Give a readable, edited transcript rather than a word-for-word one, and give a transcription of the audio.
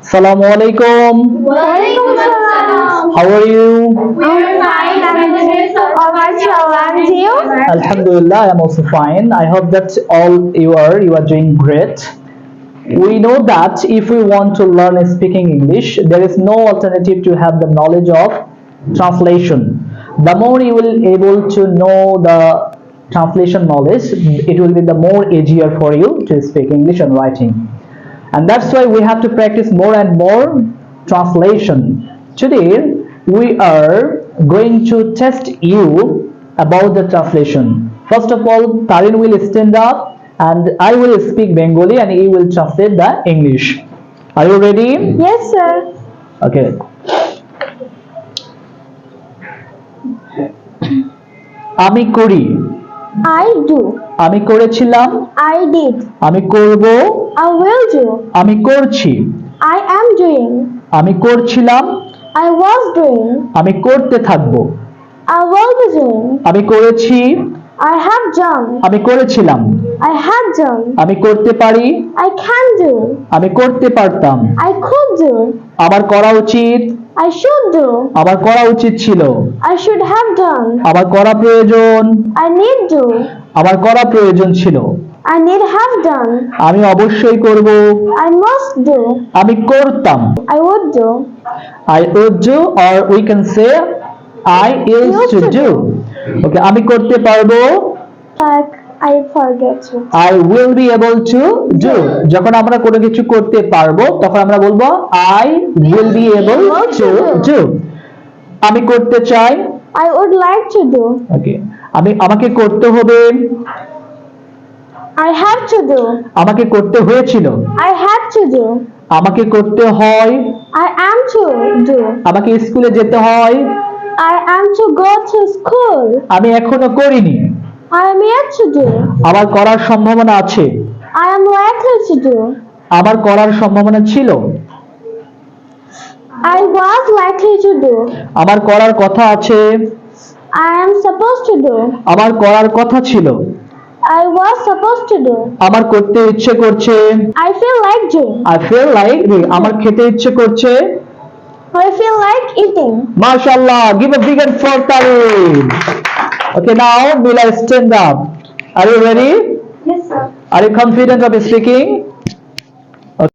Assalamu alaikum. Walaikum salam. How are you? I'm fine. And you? Alhamdulillah, I am also fine. I hope that you are doing great. We know that if we want to learn speaking English, there is no alternative to have the knowledge of translation. The more you will able to know the translation knowledge, it will be the more easier for you to speak English and writing. And that's why we have to practice more and more translation. Today we are going to test you about the translation. First of all, Tarin will stand up and I will speak Bengali and he will translate the English. Are you ready? Yes, sir. Okay. আমি করি, I do. আমি করেছিলাম, I did. আমি করব, I will do. আমি করছি, I am doing. আমি করছিলাম, I was doing. আমি করতে থাকব, I will be doing. আমি করেছি, I have done. আমি করেছিলাম, I had done. আমি করতে পারি, I can do. আমি করতে পারতাম, I could do. আমার করা উচিত, I should do. আমার করা উচিত ছিল, I should have done. আমার করা প্রয়োজন, I need do. আমার করা প্রয়োজন ছিল, I need have done. আমি অবশ্যই করব, I must do. আমি করতাম, I would do. I would do or we can say I used to do. Okay, আমি করতে পারবো, Like I forget to. I will be able to do. যখন আমরা কোনো কিছু করতে পারবো তখন আমরা বলবো I will be able to do. আমি করতে চাই, I would like to do. okay, আমাকে করতে হবে, I have to do. আমাকে করতে হয়েছিল, I had to do. আমাকে করতে হয়, I am to do. আমাকে স্কুলে যেতে হয়, I am to go to school. আমি এখনো করিনি, I am yet to do. আমার করার সম্ভাবনা আছে, I am likely to do. আমার করার সম্ভাবনা ছিল, I was likely to do. আমার করার কথা আছে, I am supposed to do. আমার করার কথা ছিল, I was supposed to do. আমার করতে ইচ্ছে করছে, I feel like doing. I feel like আমার খেতে ইচ্ছে করছে, I feel like eating. MashaAllah, give a big hand for Tarin. Okay, now Mila, stand up. Are you ready? Yes, sir. Are you confident of speaking?